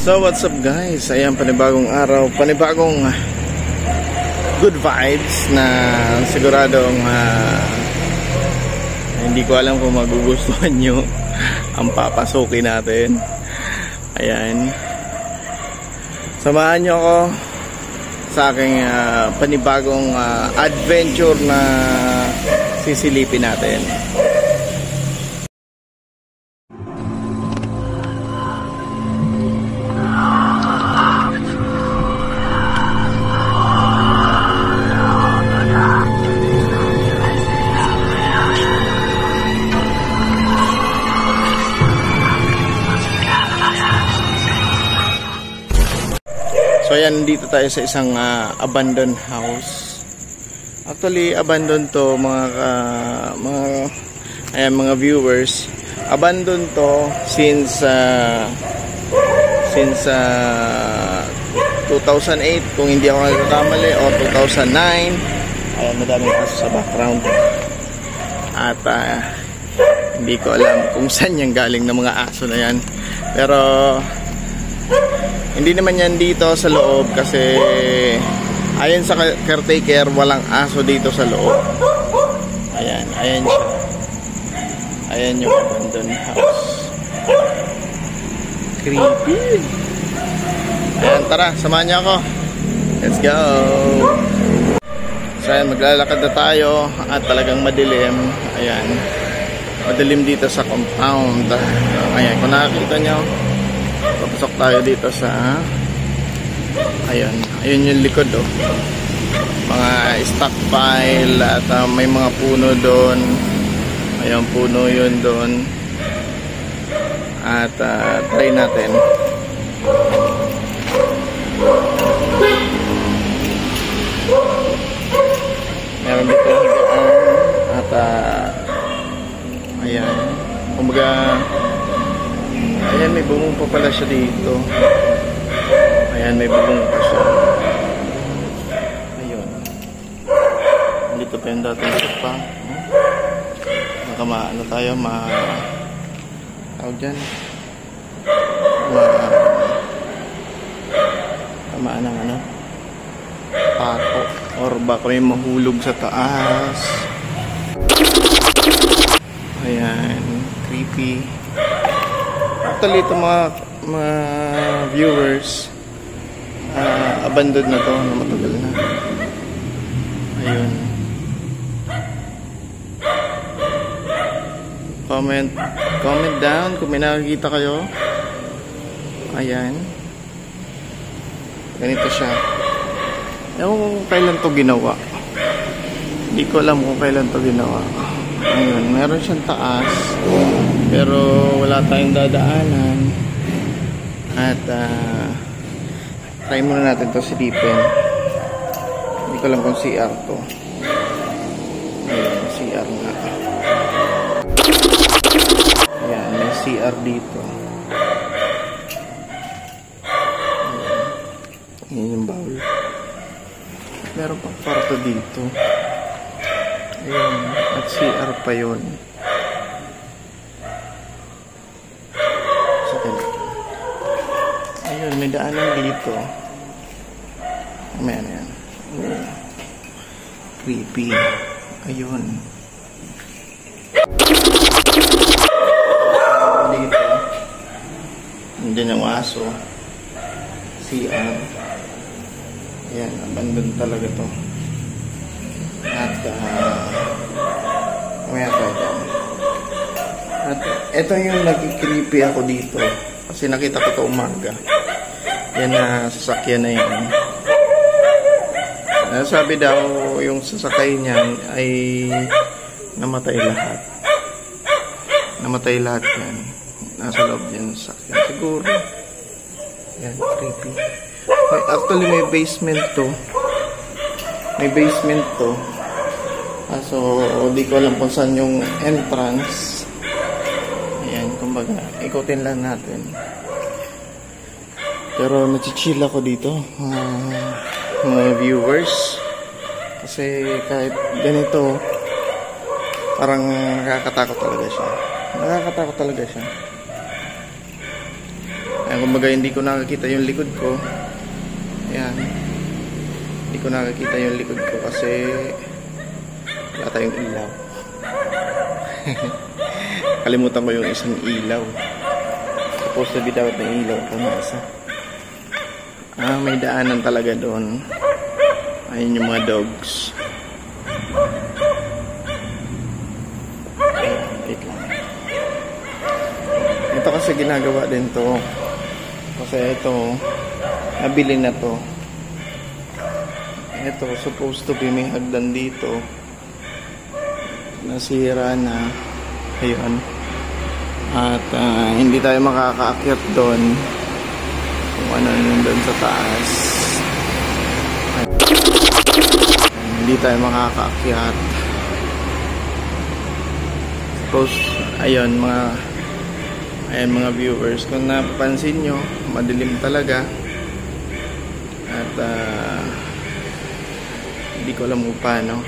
So what's up guys, ayan panibagong araw, panibagong good vibes na siguradong hindi ko alam kung magugustuhan nyo ang papasukin natin. Ayan, samahan nyo ako sa aking panibagong adventure na sisilipin natin. So ayan, dito tayo sa isang abandoned house. Actually, abandoned to mga viewers. Abandoned to since 2008 kung hindi ako nagkakamali, o 2009. Ayan, madaming aso sa background. At hindi ko alam kung saan yung galing ng mga aso na yan. Pero hindi naman yan dito sa loob kasi ayon sa caretaker, walang aso dito sa loob. Ayan, ayan siya. Ayan yung abandoned house. Creepy. Ayan, tara, samahan niyo ako. Let's go. So ayan, maglalakad na tayo at talagang madilim. Ayan, madilim dito sa compound. Ayan, kung nakakita nyo, papasok tayo dito sa ayun yung likod, oh. Mga stockpile at may mga puno doon. Ayun, puno yun doon. At try natin. Meron dito higaan at ayan, kumbaga ayan, may bubong pa pala siya dito. Ayan, may bubong pa siya. Ayun. Dito pa yung dating sopa. Baka maano tayo, tawag dyan. Tamaan ng ano? Pako. Or baka may mahulog sa taas. Ayan. Creepy. Actually, ito mga viewers, abandoned na to, na matagal na. Ayun. Comment down kung may nakikita kayo. Ayan. Ganito siya. Ewan ko kung kailan to ginawa. Hindi ko alam kung kailan to ginawa. Ayun, meron siyang taas, pero wala tayong dadaanan. At try muna natin to silipin. Hindi ko alam kung CR to. Ayun, CR nga. Ayan, may CR dito. Ayan yung bowl. Meron pang kwarto dito. Ayun, at CR pa yun. Ayun, may daanan dito. Ayan, ayan. Creepy. Ayun. Dito. Nandiyan yung aso. CR. Ayan, abandoned talaga to. At at ito yung nag-creepy ako dito kasi nakita ko ito umaga. Yan na sasakyan na yan. Sabi daw yung sasakay niyan ay namatay lahat. Namatay lahat yan. Nasa loob yan sa sasakyan siguro. Yan, creepy. Actually may basement to. May basement to. So, di ko alam kung saan yung entrance. Ayan, kumbaga, ikutin lang natin. Pero, nachichill ako dito, mga viewers. Kasi, kahit ganito, parang nakakatakot talaga siya. Nakakatakot talaga siya. Ayan, Ayan, kumbaga hindi ko nakakita yung likod ko. Ayan. Hindi ko nakakita yung likod ko kasi wala tayong ilaw. Kalimutan ko yung isang ilaw. Supposed to be dapat ng ilaw ito na isa. May daanan talaga doon. Ayun yung mga dogs. Wait lang. Ito kasi ginagawa din to. Kasi ito, nabili na to. Ito, supposed to be may hagdan dito. Nasira na. Ayun. At hindi tayo makakaakyat doon. Kung ano yun doon sa taas. Hindi tayo makakaakyat. Suppose, ayun mga viewers, kung napapansin nyo, madilim talaga. At hindi ko alam kung paano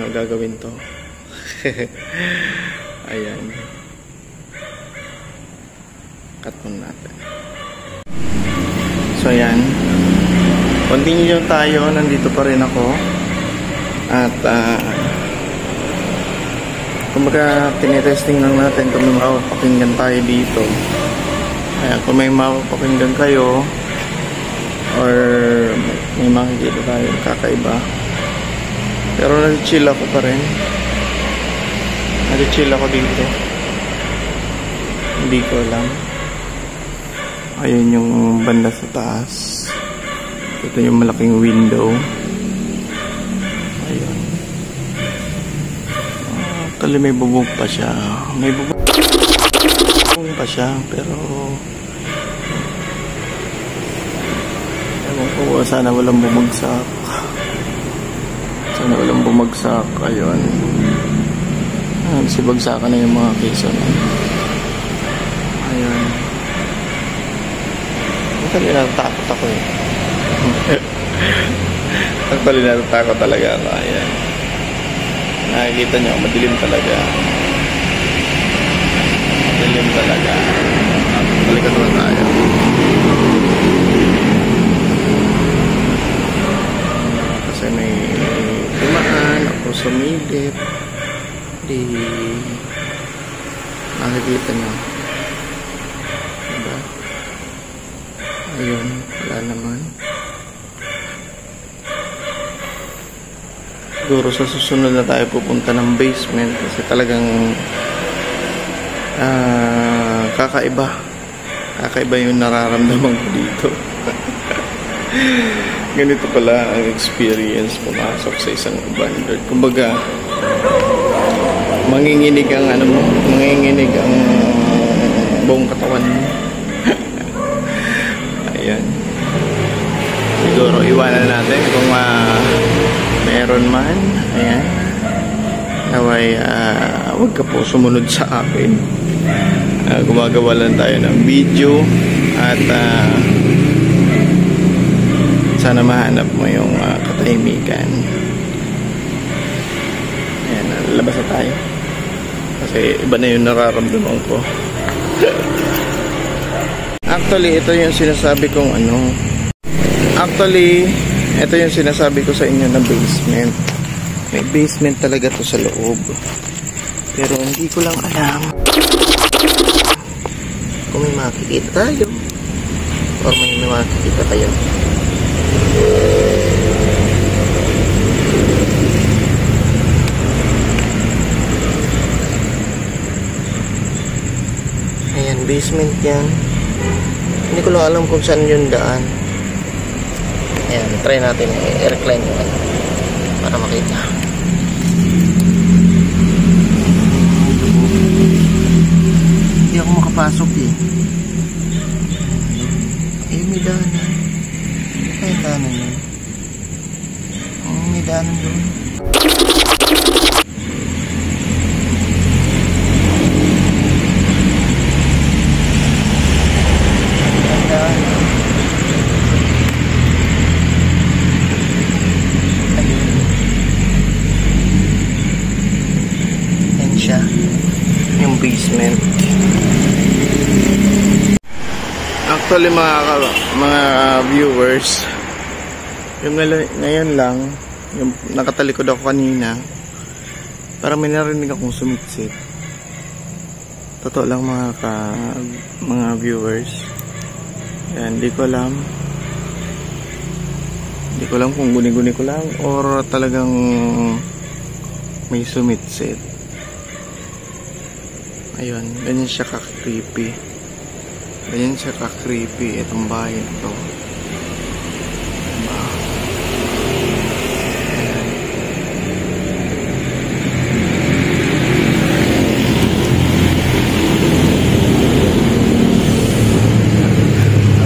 gagawin to. Ayan. Cut muna natin. So ayan, continue tayo. Nandito pa rin ako. At kumbaga tinitesting lang natin kung may mapapakinggan tayo dito. Ayan, kung may mapapakinggan kayo or may makikita tayo kakaiba. Pero nag-chill ako pa rin. Nag-chill ako dito. Hindi ko alam. Ayun yung banda sa taas. Ito yung malaking window. Ayun. Actually may bubong pa siya. May bubong pa siya. Pero ewan ko, sana walang bumagsak. Sana walang bumagsak. Ayun. Sibagsakan na yung mga keso na. Ayun. Actually natatakot ako eh. Actually natatakot talaga ako. Ayan. Nakikita nyo, madilim talaga. Madilim talaga. Balikan naman tayo. Kasi may tumaan ako sumilip. Di nakikita nyo. Diba? Ayun, wala naman. Siguro sa susunod na tayo pupunta ng basement kasi talagang kakaiba yung nararamdaman ko dito. Ganito pala ang experience pumasok sa isang abandoned. Kumbaga manginginig ang manginginig ang buong katawan mo. Ayan. Siguro iwanan natin kung meron man. Ayan. Naway huwag ka po sumunod sa akin. Gumagawa lang tayo ng video at sana mahanap mo yung katahimikan. Ayan, labas na tayo. Kasi iba na yung nararamdaman ko. Actually, ito yung sinasabi kong Actually, ito yung sinasabi ko sa inyo na basement. May basement talaga to sa loob. Pero hindi ko lang alam kung may makikita tayo or may makikita kayo. Ayan, basement yan. Hindi ko lang alam kung saan yung daan. Ayan, try natin i-recline yun para makita. Hindi ako makapasok eh. May daanan. May daanan yun. May daanan doon. Basement. Actually mga viewers, yung ngayon lang, yung nakatalikod ako kanina, parang may narinig akong sumitsit. Totoo lang mga viewers. Yan, hindi ko alam. Hindi ko alam kung guni-guni ko lang or talagang may sumitsit. Ayun, ganyan siya ka-creepy. Ganyan siya ka-creepy itong bahay ito.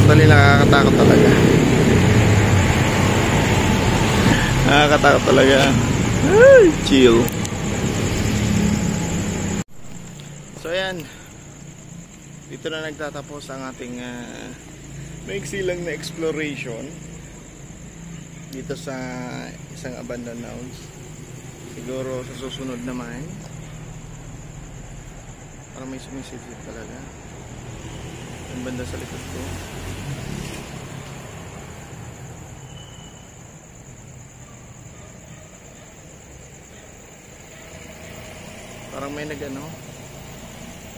Actually, nakakatakot talaga. Nakakatakot talaga. Ay, chill. So ayan, dito na nagtatapos ang ating maiksi lang na exploration dito sa isang abandoned house. Siguro sa susunod naman, parang may sumisidip talaga ang banda sa likod ko. Parang may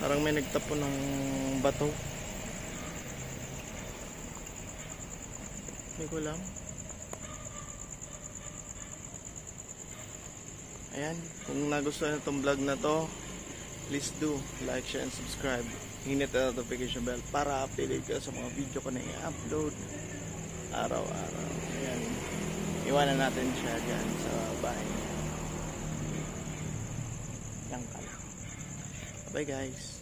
parang may nagtapo ng bato. Hindi ko alam. Ayan, kung nagustuhan itong vlog na to, please do like, share, and subscribe. Hit the notification bell para update ka sa mga video ko na i-upload araw-araw. Ayan, iwanan natin siya dyan sa bahay. Yan ka lang. Bye guys.